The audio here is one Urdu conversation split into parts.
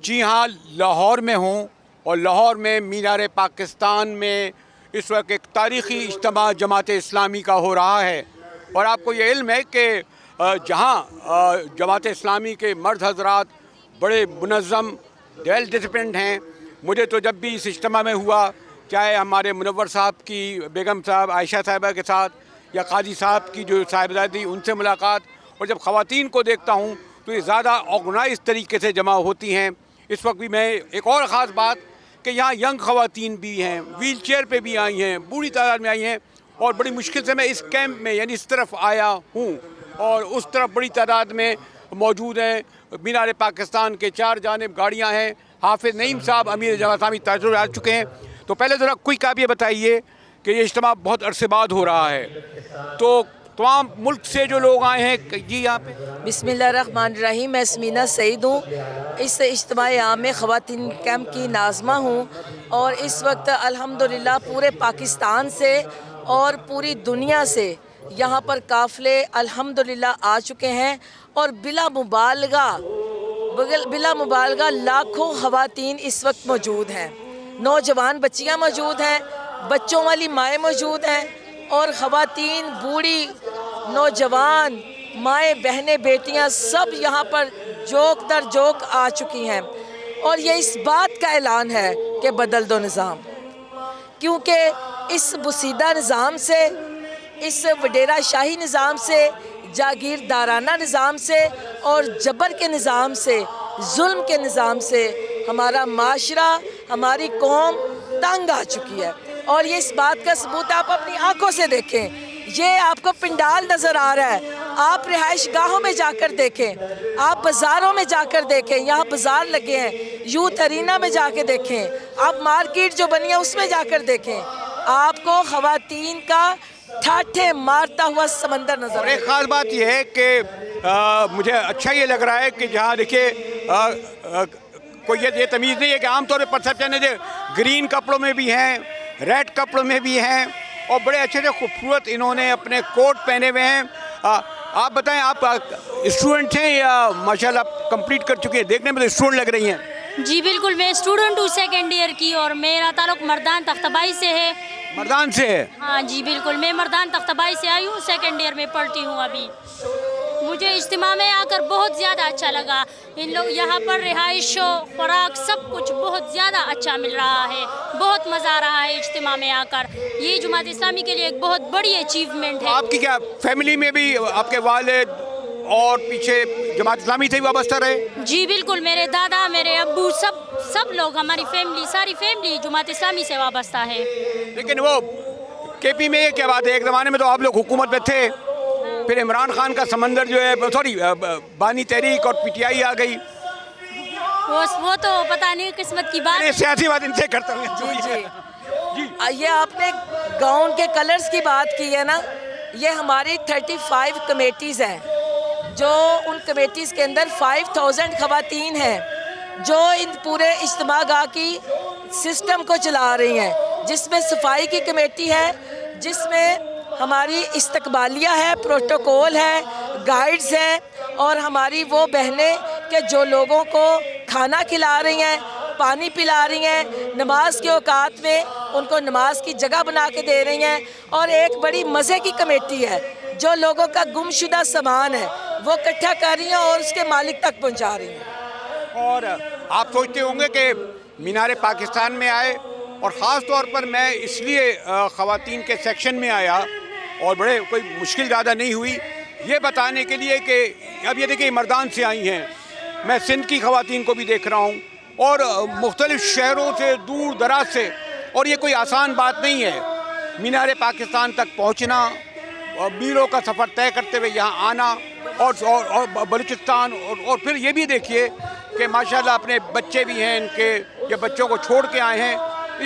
جی ہاں، لاہور میں ہوں اور لاہور میں مینار پاکستان میں اس وقت ایک تاریخی اجتماع جماعت اسلامی کا ہو رہا ہے، اور آپ کو یہ علم ہے کہ جہاں جماعت اسلامی کے مرد حضرات بڑے منظم ویل ڈسپلنڈ ہیں، مجھے تو جب بھی اس اجتماع میں ہوا، چاہے ہمارے منور صاحب کی بیگم صاحب عائشہ صاحبہ کے ساتھ یا قاضی صاحب کی جو صاحبزادی ان سے ملاقات، اور جب خواتین کو دیکھتا ہوں تو یہ زیادہ آرگنائز طریقے سے جمع ہوتی ہیں۔ اس وقت بھی میں ایک اور خاص بات کہ یہاں ینگ خواتین بھی ہیں، ویل چیئر پہ بھی آئی ہیں، بوڑھی تعداد میں آئی ہیں، اور بڑی مشکل سے میں اس کیمپ میں یعنی اس طرف آیا ہوں، اور اس طرف بڑی تعداد میں موجود ہیں۔ مینار پاکستان کے چار جانب گاڑیاں ہیں۔ حافظ نعیم صاحب امیر جماعت اسلامی تاجر آ چکے ہیں۔ تو پہلے ذرا کوئک آپ یہ بتائیے کہ یہ اجتماع بہت عرصے بعد ہو رہا ہے، تو تمام ملک سے جو لوگ آئے ہیں، جی یہاں پہ بسم اللہ الرحمن الرحیم، میں سمینہ سعید ہوں، اس اجتماع عام میں خواتین کیمپ کی ناظمہ ہوں، اور اس وقت الحمدللہ پورے پاکستان سے اور پوری دنیا سے یہاں پر قافلے الحمدللہ آ چکے ہیں، اور بلا مبالغہ لاکھوں خواتین اس وقت موجود ہیں۔ نوجوان بچیاں موجود ہیں، بچوں والی مائیں موجود ہیں، اور خواتین، بوڑھی، نوجوان، مائیں، بہنیں، بیٹیاں سب یہاں پر جوک در جوک آ چکی ہیں، اور یہ اس بات کا اعلان ہے کہ بدل دو نظام، کیونکہ اس بسیدہ نظام سے، اس وڈیرہ شاہی نظام سے، جاگیردارانہ نظام سے اور جبر کے نظام سے، ظلم کے نظام سے ہمارا معاشرہ، ہماری قوم تنگ آ چکی ہے، اور یہ اس بات کا ثبوت آپ اپنی آنکھوں سے دیکھیں۔ یہ آپ کو پنڈال نظر آ رہا ہے، آپ رہائش گاہوں میں جا کر دیکھیں، آپ بازاروں میں جا کر دیکھیں، یہاں بازار لگے ہیں، یوتھ ارینا میں جا کے دیکھیں، آپ مارکیٹ جو بنی ہے اس میں جا کر دیکھیں، آپ کو خواتین کا ٹھاٹھے مارتا ہوا سمندر نظر اور ایک خاص بات یہ ہے کہ مجھے اچھا یہ لگ رہا ہے کہ جہاں دیکھیے کوئی یہ تمیز نہیں ہے کہ عام طور پہ پرسیپشن ہے گرین کپڑوں میں بھی ہیں، ریڈ کپڑوں میں بھی ہیں، اور بڑے اچھے سے خوبصورت انہوں نے اپنے کوٹ پہنے ہوئے ہیں۔ آپ بتائیں، آپ اسٹوڈنٹ ہیں یا ماشاءاللہ کمپلیٹ کر چکے ہیں؟ دیکھنے میں تو اسٹوڈنٹ لگ رہی ہیں۔ جی بالکل، میں اسٹوڈنٹ ہوں سیکنڈ ایئر کی، اور میرا تعلق مردان تختبائی سے ہے۔ مردان سے ہے؟ ہاں جی بالکل، میں مردان تختبائی سے آئی ہوں، سیکنڈ ایئر میں پڑھتی ہوں ابھی۔ مجھے اجتماع میں آ کر بہت زیادہ اچھا لگا، ان لوگ یہاں پر رہائش و خوراک سب کچھ بہت زیادہ اچھا مل رہا ہے، بہت مزہ آ رہا ہے اجتماع میں آ کر۔ یہ جماعت اسلامی کے لیے ایک بہت بڑی اچیومنٹ ہے۔ آپ کی کیا فیملی میں بھی آپ کے والد اور پیچھے جماعت اسلامی سے ہی وابستہ رہے؟ جی بالکل، میرے دادا، میرے ابو، سب لوگ، ہماری فیملی، ساری فیملی جماعت اسلامی سے وابستہ ہے۔ لیکن وہ کے پی میں یہ کیا بات ہے، ایک زمانے میں تو آپ لوگ حکومت میں تھے، پھر عمران خان کا سمندر جو ہے، سوری بانی تحریک اور پی ٹی آئی آ گئی۔ وہ تو پتہ نہیں، قسمت کی بات۔ سیاسی بات ان سے کرتا ہوں۔ جی، یہ آپ نے گاؤن کے کلرز کی بات کی ہے نا، یہ ہماری 35 کمیٹیز ہیں، جو ان کمیٹیز کے اندر 5000 خواتین ہیں، جو ان پورے اجتماع گاہ کی سسٹم کو چلا رہی ہیں، جس میں صفائی کی کمیٹی ہے، جس میں ہماری استقبالیہ ہے، پروٹوکول ہے، گائیڈز ہیں، اور ہماری وہ بہنیں کہ جو لوگوں کو کھانا کھلا رہی ہیں، پانی پلا رہی ہیں، نماز کے اوقات میں ان کو نماز کی جگہ بنا کے دے رہی ہیں، اور ایک بڑی مزے کی کمیٹی ہے جو لوگوں کا گمشدہ سامان ہے وہ اکٹھا کر رہی ہیں اور اس کے مالک تک پہنچا رہی ہیں۔ اور آپ سوچتے ہوں گے کہ مینار پاکستان میں آئے، اور خاص طور پر میں اس لیے خواتین کے سیکشن میں آیا، اور بڑے کوئی مشکل زیادہ نہیں ہوئی، یہ بتانے کے لیے کہ اب یہ دیکھیں مردان سے آئی ہیں، میں سندھ کی خواتین کو بھی دیکھ رہا ہوں، اور مختلف شہروں سے، دور دراز سے، اور یہ کوئی آسان بات نہیں ہے مینار پاکستان تک پہنچنا، اور میلوں کا سفر طے کرتے ہوئے یہاں آنا، اور بلوچستان، اور پھر یہ بھی دیکھیے کہ ماشاءاللہ اپنے بچے بھی ہیں ان کے، یہ بچوں کو چھوڑ کے آئے ہیں۔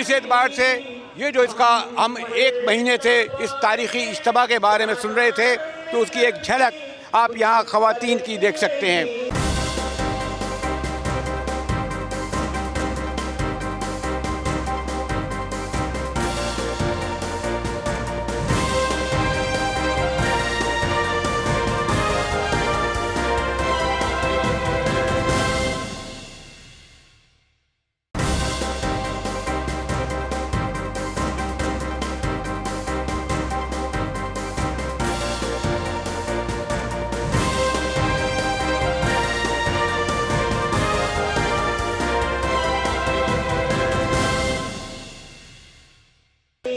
اس اعتبار سے یہ جو اس کا ہم 1 مہینے سے اس تاریخی اجتماع کے بارے میں سن رہے تھے، تو اس کی ایک جھلک آپ یہاں خواتین کی دیکھ سکتے ہیں۔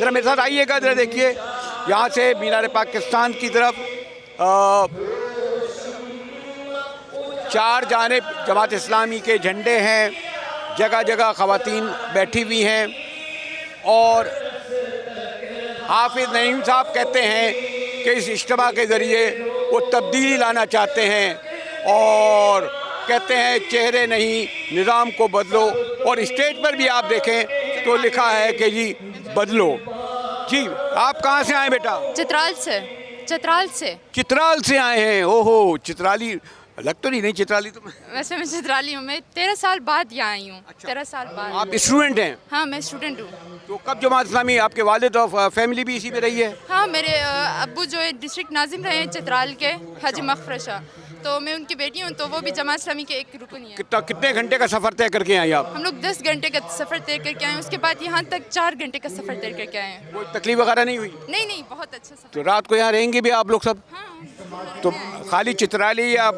ذرا میرے ساتھ آئیے گا, ذرا دیکھیے یہاں سے مینار پاکستان کی طرف چار جانب جماعت اسلامی کے جھنڈے ہیں, جگہ جگہ خواتین بیٹھی ہوئی ہیں, اور حافظ نعیم صاحب کہتے ہیں کہ اس اجتماع کے ذریعے وہ تبدیلی لانا چاہتے ہیں, اور کہتے ہیں چہرے نہیں نظام کو بدلو, اور اسٹیج پر بھی آپ دیکھیں تو لکھا ہے کہ جی بدلو. جی آپ کہاں سے آئے بیٹا؟ چترال سے. چترال سے. چترال سے آئے ہیں. اوہو, چترالی لگ تو نہیں چترالی تو. ویسے میں چترالی ہوں, میں 13 سال بعد یہاں آئی ہوں. 13 سال بعد. آپ اسٹوڈنٹ ہیں؟ ہاں میں اسٹوڈنٹ ہوں. تو کب جماعت اسلامی, آپ کے والد اور فیملی بھی اسی میں رہی ہے؟ ہاں میرے ابو جو ہے ڈسٹرکٹ ناظم رہے ہیں چترال کے, حاجی مغفر شاہ, تو میں ان کی بیٹی ہوں, تو وہ بھی جماعت اسلامی کے ایک رکن ہی ہے. کتنے گھنٹے کا سفر طے کر کے آئے آپ؟ ہم لوگ 10 گھنٹے کا سفر طے کر کے آئے ہیں, اس کے بعد یہاں تک 4 گھنٹے کا سفر طے کر کے آئے ہیں. کوئی تکلیف وغیرہ نہیں ہوئی؟ نہیں بہت اچھا سفر. تو رات کو یہاں رہیں گے بھی آپ لوگ سب؟ ہاں. تو خالی چترالی یا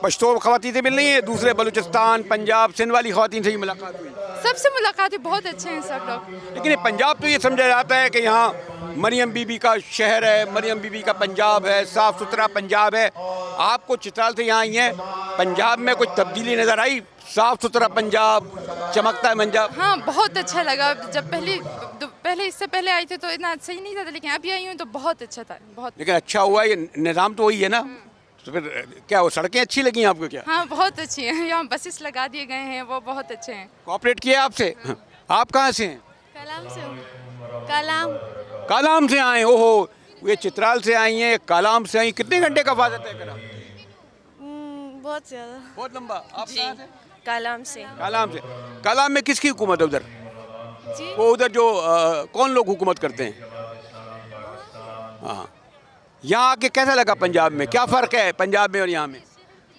پشتو خواتین سے مل رہی ہیں, دوسرے بلوچستان پنجاب سندھ والی خواتین سے ہی ملاقات ہوئی؟ سب سے ملاقاتیں بہت اچھے ہیں سب لوگ. لیکن پنجاب تو یہ سمجھا جاتا ہے کہ یہاں مریم بی بی کا شہر ہے, مریم بی بی کا پنجاب ہے, صاف ستھرا پنجاب ہے. آپ کو چترال سے یہاں آئی ہیں, پنجاب میں کچھ تبدیلی نظر آئی؟ صاف ستھرا پنجاب, چمکتا ہے پنجاب؟ ہاں بہت اچھا لگا. جب پہلے اس سے پہلے آئی تھی تو اتنا صحیح نہیں تھا, لیکن ابھی آئی ہوں تو بہت اچھا تھا. بہت. لیکن اچھا ہوا, یہ نظام تو وہی ہے نا, تو پھر کیا وہ سڑکیں اچھی لگیں آپ کو کیا؟ ہاں بہت اچھی ہیں, یہاں بسیس لگا دیے گئے ہیں, وہ بہت اچھے ہیں. کوآپریٹ کیا آپ سے؟ آپ کہاں سے ہیں؟ کلام سے. کلام. کالام سے آئے. اوہو, یہ چترال سے آئی ہیں, کالام سے آئی. کتنے گھنٹے کا فاصلہ طے کرا؟ بہت زیادہ. بہت لمبا. آپ کہاں سے؟ کلام سے. کالام سے. کالام میں کس کی حکومت ہے ادھر؟ جی. وہ ادھر جو کون لوگ حکومت کرتے ہیں؟ ہاں, یہاں آ کے کیسا لگا پنجاب میں؟ کیا فرق ہے پنجاب میں اور یہاں میں؟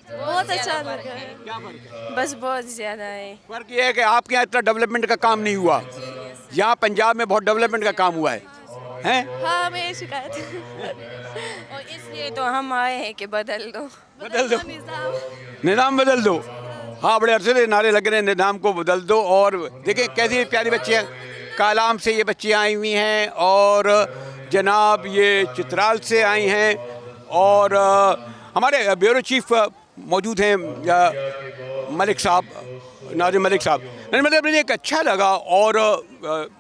بہت اچھا لگا ہے. کیا فرق ہے؟ بس بہت زیادہ ہے. فرق یہ ہے کہ آپ کے یہاں اتنا ڈیولپمنٹ کا کام نہیں ہوا, یہاں پنجاب میں بہت ڈیولپمنٹ کا کام ہوا ہے. ہیں؟ ہاں میں شکایت. اور اس لیے تو ہم آئے ہیں کہ بدل دو. بدل دو, نظام بدل دو. ہاں بڑے عرصے سے نعرے لگ رہے ہیں نظام کو بدل دو. اور دیکھیں کیسی پیاری بچی ہیں, کالام سے یہ بچیاں آئی ہوئی ہیں, اور جناب یہ چترال سے آئی ہیں, اور ہمارے بیورو چیف موجود ہیں ملک صاحب, ناظم ملک صاحب. مطلب مجھے ایک اچھا لگا, اور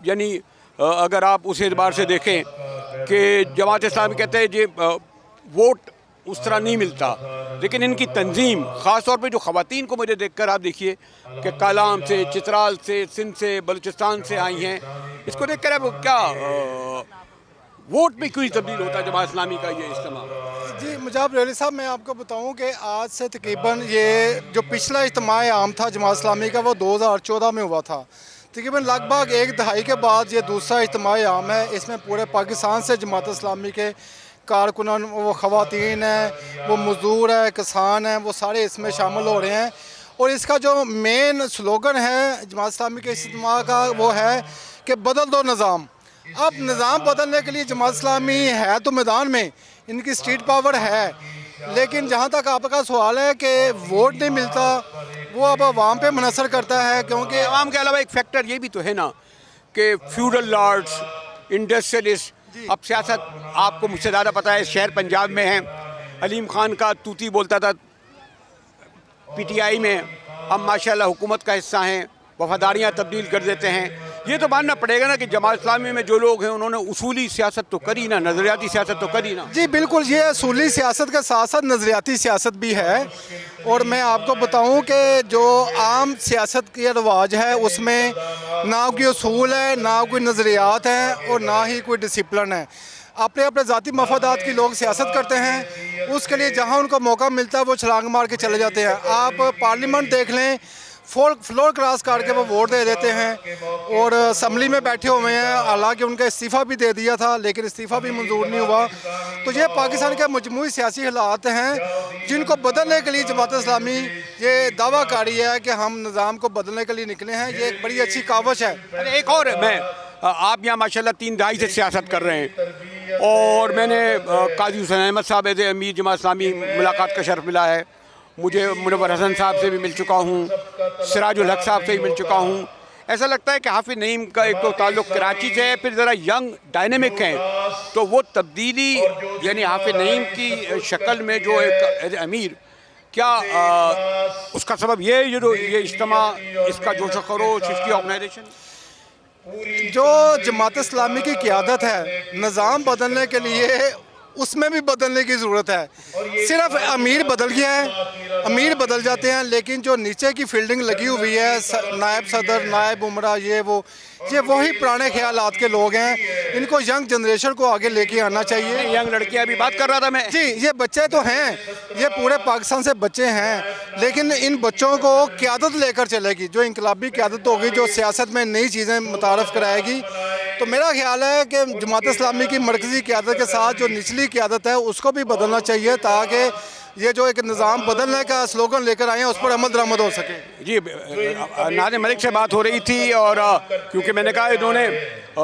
یعنی اگر آپ اس اعتبار سے دیکھیں کہ جماعت اسلامی کہتے ہیں جی ووٹ اس طرح نہیں ملتا, لیکن ان کی تنظیم خاص طور پہ جو خواتین کو مجھے دیکھ کر آپ دیکھیے کہ کالام سے, چترال سے, سندھ سے, بلوچستان سے آئی ہیں, اس کو دیکھ کر اب کیا ووٹ میں کیوں تبدیل ہوتا ہے جماعت اسلامی کا یہ اجتماع؟ جی مجاب ریلی صاحب, میں آپ کو بتاؤں کہ آج سے تقریباً یہ جو پچھلا اجتماع عام تھا جماعت اسلامی کا وہ 2014 میں ہوا تھا. تقریباً لگ بھگ ایک دہائی کے بعد یہ دوسرا اجتماع عام ہے. اس میں پورے پاکستان سے جماعت اسلامی کے کارکنان, وہ خواتین ہیں, وہ مزدور ہیں, کسان ہیں, وہ سارے اس میں شامل ہو رہے ہیں. اور اس کا جو مین سلوگن ہے جماعت اسلامی کے اجتماع کا وہ ہے کہ بدل دو نظام. اب نظام بدلنے کے لیے جماعت اسلامی ہے تو میدان میں, ان کی اسٹریٹ پاور ہے, لیکن جہاں تک آپ کا سوال ہے کہ ووٹ نہیں ملتا, وہ اب عوام پہ منحصر کرتا ہے. کیونکہ عوام کے علاوہ ایک فیکٹر یہ بھی تو ہے نا کہ فیوڈل لارڈس, انڈسٹریلسٹ. اب سیاست آپ کو مجھ سے زیادہ پتہ ہے, شہر پنجاب میں ہیں, علیم خان کا توتی بولتا تھا پی ٹی آئی میں, اب ماشاءاللہ حکومت کا حصہ ہیں, وفاداریاں تبدیل کر دیتے ہیں. یہ تو ماننا پڑے گا نا کہ جماعت اسلامی میں جو لوگ ہیں انہوں نے اصولی سیاست تو کری نا, نظریاتی سیاست تو کری نا. جی بالکل, یہ اصولی سیاست کے ساتھ ساتھ نظریاتی سیاست بھی ہے. اور میں آپ کو بتاؤں کہ جو عام سیاست کے رواج ہے اس میں نہ کوئی اصول ہے, نہ کوئی نظریات ہیں, اور نہ ہی کوئی ڈسپلن ہے. اپنے اپنے ذاتی مفادات کی لوگ سیاست کرتے ہیں, اس کے لیے جہاں ان کو موقع ملتا ہے وہ چھلانگ مار کے چلے جاتے ہیں. آپ پارلیمنٹ دیکھ لیں, فلور کراس کر کے وہ ووٹ دے دیتے ہیں, اور اسمبلی میں بیٹھے ہوئے ہیں. حالانکہ ان کا استعفیٰ بھی دے دیا تھا لیکن استعفیٰ بھی منظور نہیں ہوا. تو یہ پاکستان کے مجموعی سیاسی حالات ہیں جن کو بدلنے کے لیے جماعت اسلامی یہ دعویٰ کاری ہے کہ ہم نظام کو بدلنے کے لیے نکلے ہیں. یہ ایک بڑی اچھی کاوش ہے. ایک اور میں, آپ یہاں ماشاءاللہ 3 دہائی سے سیاست کر رہے ہیں, اور میں نے قاضی حسین احمد صاحب ایز امیر جماعت اسلامی ملاقات کا شرف ملا ہے. مجھے منور حسن صاحب سے بھی مل چکا ہوں, سراج الحق صاحب سے بھی مل چکا ہوں. ایسا لگتا ہے کہ حافظ نعیم کا ایک تو تعلق کراچی سے ہے، پھر ذرا ینگ ڈائنامک ہیں، تو وہ تبدیلی یعنی حافظ نعیم کی شکل میں جو ایک امیر، کیا اس کا سبب یہ اجتماع، اس کا جوش و خروش، اس کی آرگنائزیشن؟ جو جماعت اسلامی کی قیادت ہے، نظام بدلنے کے لیے اس میں بھی بدلنے کی ضرورت ہے. صرف امیر بدل گیا ہے، امیر بدل جاتے ہیں، لیکن جو نیچے کی فیلڈنگ لگی ہوئی ہے، نائب صدر، نائب عمرہ، یہ وہی پرانے خیالات کے لوگ ہیں. ان کو ینگ جنریشن کو آگے لے کے آنا چاہیے. ینگ لڑکیاں بھی بات کر رہا تھا میں. جی، یہ بچے تو ہیں، یہ پورے پاکستان سے بچے ہیں، لیکن ان بچوں کو قیادت لے کر چلے گی، جو انقلابی قیادت ہوگی، جو سیاست میں نئی چیزیں متعارف کرائے گی. تو میرا خیال ہے کہ جماعت اسلامی کی مرکزی قیادت کے ساتھ جو نچلی قیادت ہے اس کو بھی بدلنا چاہیے، تاکہ یہ جو ایک نظام بدلنے کا سلوگن لے کر آئے ہیں اس پر عمل درآمد ہو سکے. جی، ناظم ملک سے بات ہو رہی تھی، اور کیونکہ میں نے کہا انہوں نے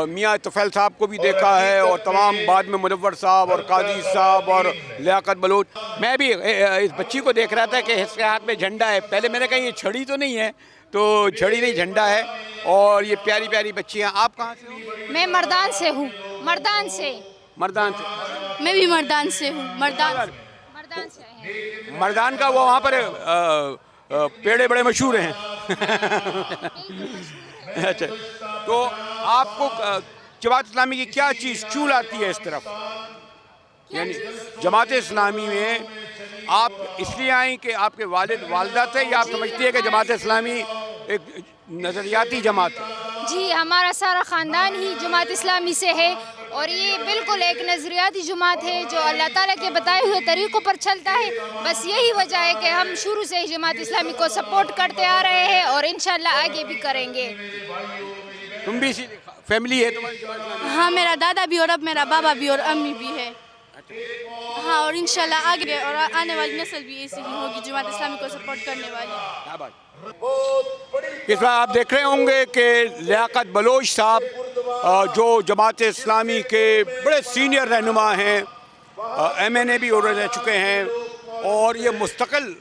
میاں طفیل صاحب کو بھی دیکھا ہے، اور تمام بعد میں منور صاحب اور قاضی صاحب اور لیاقت بلوچ. میں بھی اس بچی کو دیکھ رہا تھا کہ اس کے ہاتھ میں جھنڈا ہے. پہلے میں نے کہا یہ چھڑی تو نہیں ہے، تو چھڑی نہیں، جھنڈا ہے. اور یہ پیاری پیاری بچیاں. آپ کہاں سے ہوں؟ میں مردان سے ہوں. مردان سے. میں بھی مردان سے ہوں. مردان سے مردان کا وہ وہاں پر پیڑے بڑے مشہور ہیں. اچھا، تو آپ کو جماعت اسلامی کی کیا چیز چول آتی ہے اس طرف؟ یعنی جماعت اسلامی میں آپ اس لیے آئیں کہ آپ کے والد والدہ تھے، یا آپ سمجھتی ہے کہ جماعت اسلامی ایک نظریاتی جماعت ہے؟ جی، ہمارا سارا خاندان ہی جماعت اسلامی سے ہے، اور یہ بالکل ایک نظریاتی جماعت ہے جو اللہ تعالیٰ کے بتائے ہوئے طریقوں پر چلتا ہے. بس یہی وجہ ہے کہ ہم شروع سے ہی جماعت اسلامی کو سپورٹ کرتے آ رہے ہیں، اور انشاءاللہ آگے بھی کریں گے. تم بھی اسی فیملی ہے تمہاری جماعت اسلامی؟ ہاں، میرا دادا بھی، اور اب میرا بابا بھی اور امی بھی ہے. ہاں، اور انشاءاللہ آگے اور آنے والی نسل بھی ایسی ہی ہوگی جماعت اسلامی کو سپورٹ کرنے والی. کیا بات. اس بار آپ دیکھ رہے ہوں گے کہ لیاقت بلوچ صاحب جو جماعت اسلامی کے بڑے سینئر رہنما ہیں، MNA بھی رہ چکے ہیں، اور یہ مستقل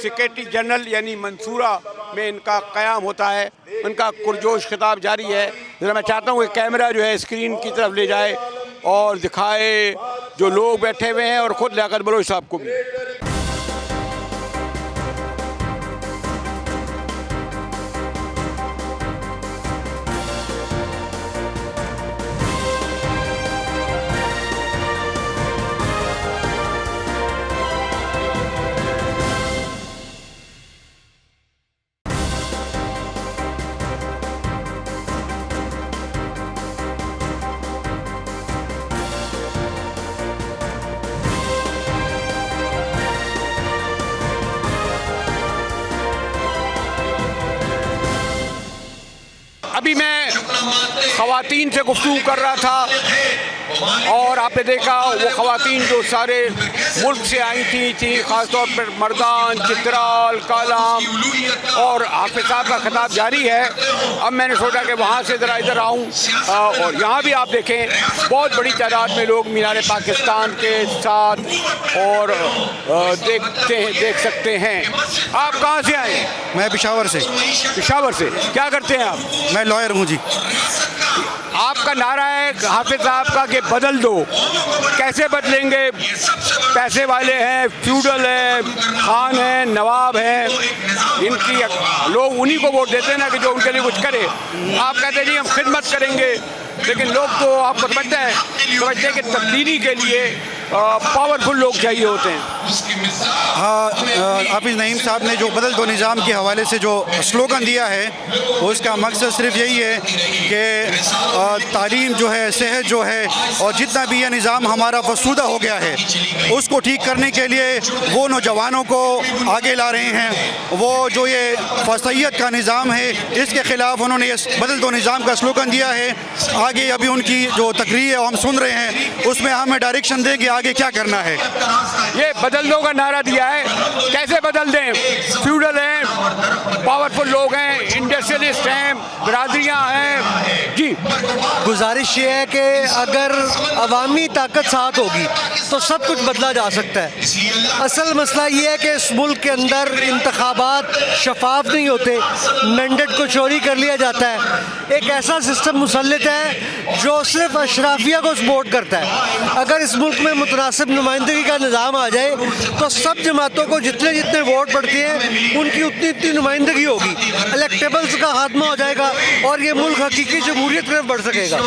سیکریٹری جنرل یعنی منصورہ میں ان کا قیام ہوتا ہے. ان کا پرجوش خطاب جاری ہے. ذرا میں چاہتا ہوں کہ کیمرہ جو ہے اسکرین کی طرف لے جائے اور دکھائے جو لوگ بیٹھے ہوئے ہیں، اور خود لیاقت بلوچ صاحب کو بھی. ابھی میں خواتین سے گفتگو کر رہا تھا، اور آپ نے دیکھا وہ خواتین جو سارے ملک سے آئی تھیں، خاص طور پر مردان، چترال، کالام، اور حافظ صاحب کا خطاب جاری ہے. اب میں نے سوچا کہ وہاں سے ذرا ادھر آؤں، اور یہاں بھی آپ دیکھیں بہت بڑی تعداد میں لوگ مینار پاکستان کے ساتھ اور دیکھ سکتے ہیں. آپ کہاں سے آئے؟ میں پشاور سے. پشاور سے. کیا کرتے ہیں آپ؟ میں لائر ہوں. جی، آپ کا نعرہ ہے حافظ صاحب کا کہ بدل دو. کیسے بدلیں گے؟ پیسے والے ہیں، فیوڈل ہیں، خان ہیں، نواب ہیں، ان کی لوگ انہی کو ووٹ دیتے ہیں نا کہ جو ان کے لیے کچھ کرے. آپ کہتے ہیں جی ہم خدمت کریں گے، لیکن لوگ تو آپ کو سمجھتے ہیں کہ تبدیلی کے لیے پاورفل لوگ چاہیے ہوتے ہیں. ہاں، حافظ نعیم صاحب نے جو بدل دو نظام کے حوالے سے جو سلوگن دیا ہے، اس کا مقصد صرف یہی ہے کہ تعلیم جو ہے، صحت جو ہے، اور جتنا بھی یہ نظام ہمارا فسودہ ہو گیا ہے اس کو ٹھیک کرنے کے لیے وہ نوجوانوں کو آگے لا رہے ہیں. وہ جو یہ فسائیت کا نظام ہے اس کے خلاف انہوں نے بدل دو نظام کا سلوگن دیا ہے. آگے ابھی ان کی جو تقریر ہے ہم سن رہے ہیں، اس میں ہمیں ڈائریکشن دیں گے آگے کیا کرنا ہے. یہ بدل دو کا نعرہ دیا ہے، کیسے بدل دیں؟ فیوڈل ہیں، پاورفل لوگ ہیں، انڈیا اسپیشلسٹ ہیں, برادریاں ہیں. جی گزارش یہ ہے کہ اگر عوامی طاقت ساتھ ہوگی تو سب کچھ بدلا جا سکتا ہے. اصل مسئلہ یہ ہے کہ اس ملک کے اندر انتخابات شفاف نہیں ہوتے, مینڈیٹ کو چوری کر لیا جاتا ہے. ایک ایسا سسٹم مسلط ہے جو صرف اشرافیہ کو سپورٹ کرتا ہے. اگر اس ملک میں متناسب نمائندگی کا نظام آ جائے تو سب جماعتوں کو جتنے جتنے ووٹ پڑتے ہیں ان کی اتنی نمائندگی ہوگی, الیکٹیبلز کا خاتمہ ہو جائے گا اور یہ ملک حقیقی جمہوریت کی طرف بڑھ سکے گا,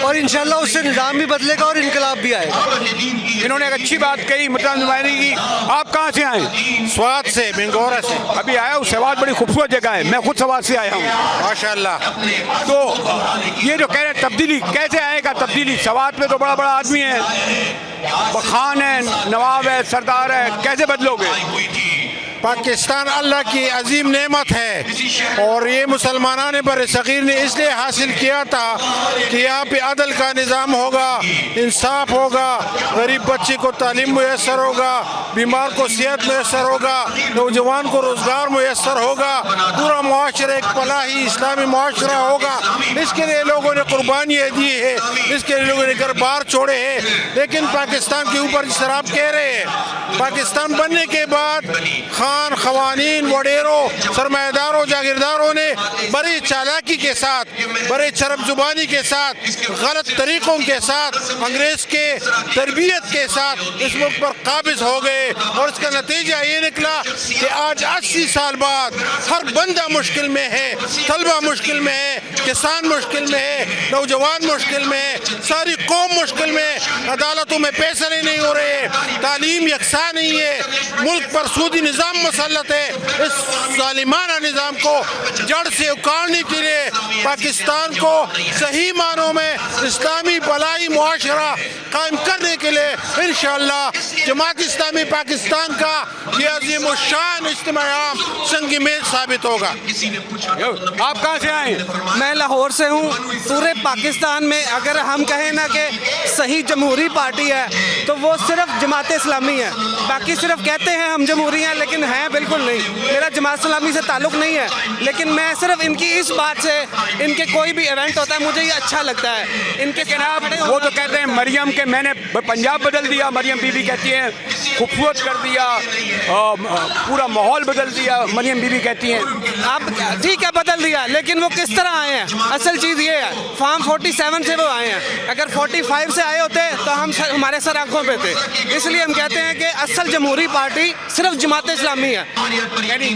اور انشاءاللہ اس سے نظام بھی بدلے گا اور انقلاب بھی آئے گا. انہوں نے ایک اچھی بات کہی, مطلب نمائندگی کی. آپ کہاں سے آئے؟ سوات سے, منگورہ سے. ابھی آیا ہوں. سوات بڑی خوبصورت جگہ ہے, میں خود سوات سے آیا ہوں. ماشاءاللہ. تو یہ جو کہہ رہے ہیں تبدیلی, کیسے آئے گا تبدیلی؟ سوات میں تو بڑا بڑا آدمی ہے, خان ہے, نواب ہے, سردار ہے, کیسے بدلو گے؟ پاکستان اللہ کی عظیم نعمت ہے, اور یہ مسلمانان بر صغیر نے اس لیے حاصل کیا تھا کہ یہاں پہ عدل کا نظام ہوگا, انصاف ہوگا, غریب بچے کو تعلیم میسر ہوگا, بیمار کو صحت میسر ہوگا, نوجوان کو روزگار میسر ہوگا, پورا معاشرہ ایک فلاحی اسلامی معاشرہ ہوگا. اس کے لیے لوگوں نے قربانیاں دی ہے, اس کے لیے لوگوں نے گھر بار چھوڑے ہیں. لیکن پاکستان کے اوپر جس طرح آپ کہہ رہے ہیں, پاکستان بننے کے بعد خان, خوانین, وڈیروں, سرمایہ داروں, جاگیرداروں نے بڑی چالاکی کے ساتھ, بڑے چرب زبانی کے ساتھ, غلط طریقوں کے ساتھ, انگریز کے تربیت کے ساتھ اس ملک پر قابض ہو گئے, اور اس کا نتیجہ یہ نکلا کہ آج 80 سال بعد ہر بندہ مشکل میں ہے, طلبہ مشکل میں ہے, کسان مشکل میں ہے, نوجوان مشکل میں ہے, ساری قوم مشکل میں ہے. عدالتوں میں فیصلے نہیں ہو رہے, تعلیم یکساں نہیں ہے, ملک پر سودی نظام مسلط ہے. اس ظالمانہ نظام کو جڑ سے اکھاڑنے کے لیے پاکستان کو صحیح معنوں میں اسلامی بلائی معاشرہ قائم کرنے کے لیے انشاءاللہ جماعت اسلامی پاکستان کا یہ عظیم الشان اجتماع عام سنگ میل ثابت ہوگا. آپ کہاں سے آئے؟ میں لاہور سے ہوں. پورے پاکستان میں اگر ہم کہیں نا کہ صحیح جمہوری پارٹی ہے تو وہ صرف جماعت اسلامی ہے. باقی صرف کہتے ہیں ہم جمہوری ہیں لیکن ہیں بالکل نہیں. میرا جماعت اسلامی سے تعلق نہیں ہے, لیکن میں صرف ان کی اس بات سے, ان کے کوئی بھی ایونٹ ہوتا ہے مجھے یہ اچھا لگتا ہے. ان کے جناب وہ تو کہتے ہیں مریم کے میں نے پنجاب بدل دیا, مریم بی بی کہتی ہیں خوبصورت کر دیا, پورا ماحول بدل دیا, مریم بی بی کہتی ہیں. آپ ٹھیک ہے بدل دیا, لیکن وہ کس طرح آئے ہیں؟ اصل چیز یہ ہے فارم 47 سے وہ آئے ہیں. اگر 45 سے آئے ہوتے تو ہمارے سر آنکھوں پہ تھے. اس لیے ہم کہتے ہیں کہ اصل جمہوری پارٹی صرف جماعت اسلامی ہے. یعنی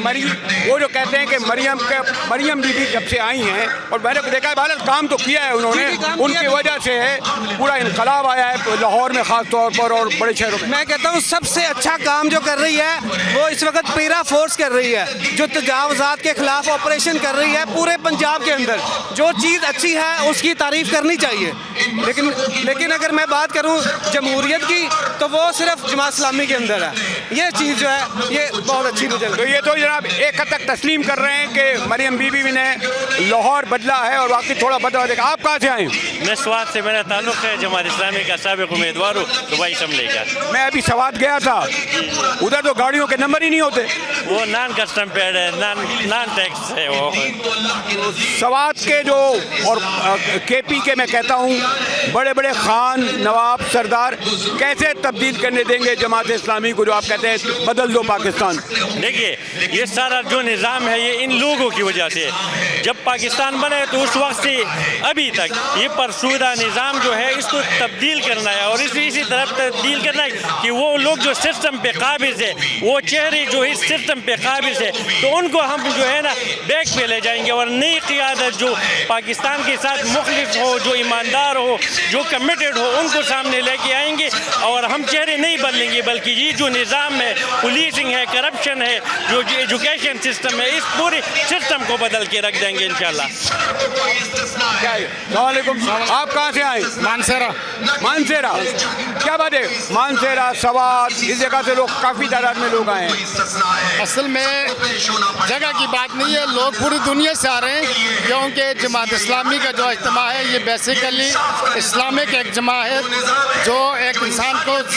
وہ جو کہتے ہیں کہ مریم بی بی جب سے آئی ہیں, اور میں نے دیکھا ہے بہرحال کام تو کیا ہے انہوں نے, ان کی وجہ سے ہے پورا انقلاب آیا ہے لاہور میں خاص طور پر اور بڑے شہروں میں. میں کہتا ہوں سب سے اچھا کام جو کر رہی ہے وہ اس وقت پیرا فورس کر رہی ہے, جو تجاوزات کے خلاف آپریشن کر رہی ہے پورے پنجاب کے اندر. جو چیز اچھی ہے اس کی تعریف کرنی چاہیے, لیکن اگر میں بات کروں جمہوریت کی تو وہ صرف جماعت اسلامی کے اندر ہے. یہ چیز جو ہے یہ بہت اچھی مجھے لگی. تو یہ تو جناب ایک حد تک تسلیم کر رہے ہیں کہ مریم بی بی نے لاہور بدلا ہے اور واقعی تھوڑا بدلا ہے. آپ کہاں سے آئے ہیں؟ میں سوات سے, میرا تعلق ہے جماعت اسلامی کا سابق امیدوار ہوں صوبائی اسمبلی کا. میں ابھی سوات گیا تھا, ادھر تو گاڑیوں کے نمبر ہی نہیں ہوتے. وہ نان کسٹم پیڈ ہے, نان ٹیکس ہے. وہ سوات کے جو اور کے پی کے میں کہتا ہوں بڑے بڑے خان, نواب, سردار کیسے تبدیل کرنے دیں گے جماعت اسلامی کو, جو آپ کہتے ہیں بدل دو پاکستان؟ دیکھیے یہ سارا جو نظام ہے یہ ان لوگوں کی وجہ سے. جب پاکستان بنے تو اس وقت سے ابھی تک یہ فرسودہ نظام جو ہے اس کو تبدیل کرنا ہے, اور اسی طرف تبدیل کرنا ہے کہ وہ لوگ جو سسٹم پہ قابض ہے, وہ چہرے جو اس سسٹم پہ قابض ہے, تو ان کو ہم جو ہے نا بیک پہ لے جائیں گے, اور نئی قیادت جو پاکستان کے ساتھ مخلص ہو, جو ایماندار ہو, جو کمیٹڈ ہو, ان کو سامنے لے کے آئیں گے. اور ہم چہرے نہیں بدلیں گے بلکہ یہ جو نظام ہے, پولیسنگ ہے, کرپشن ہے, جو ایجوکیشن سسٹم ہے, اس پورے سسٹم کو بدل کے رکھ دیں گے انشاءاللہ. السلام علیکم. آپ کہاں سے آئے؟ مانسیرا. مانسیرا, کیا بات ہے؟ مانسیرا, سوات, اس جگہ سے لوگ کافی تعداد میں لوگ آئے ہیں. اصل میں جگہ کی بات نہیں ہے, لوگ پوری دنیا سے آ رہے ہیں, کیونکہ جماعت اسلامی کا جو اجتماع ہے یہ بیسیکلی اسلامک ایک جماعت ہے جو ایک انسان کو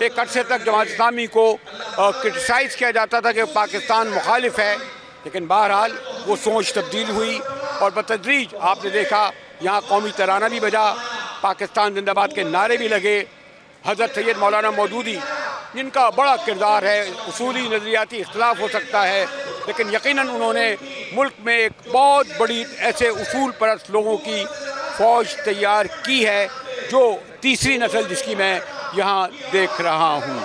ایک عرصے تک جماعت اسلامی کو کرٹیسائز کیا جاتا تھا کہ پاکستان مخالف ہے، لیکن بہرحال وہ سوچ تبدیل ہوئی اور بتدریج آپ نے دیکھا یہاں قومی ترانہ بھی بجا، پاکستان زندہ باد کے نعرے بھی لگے۔ حضرت سید مولانا مودودی جن کا بڑا کردار ہے، اصولی نظریاتی اختلاف ہو سکتا ہے لیکن یقیناً انہوں نے ملک میں ایک بہت بڑی ایسے اصول پرست لوگوں کی فوج تیار کی ہے جو تیسری نسل جس کی میں یہاں دیکھ رہا ہوں۔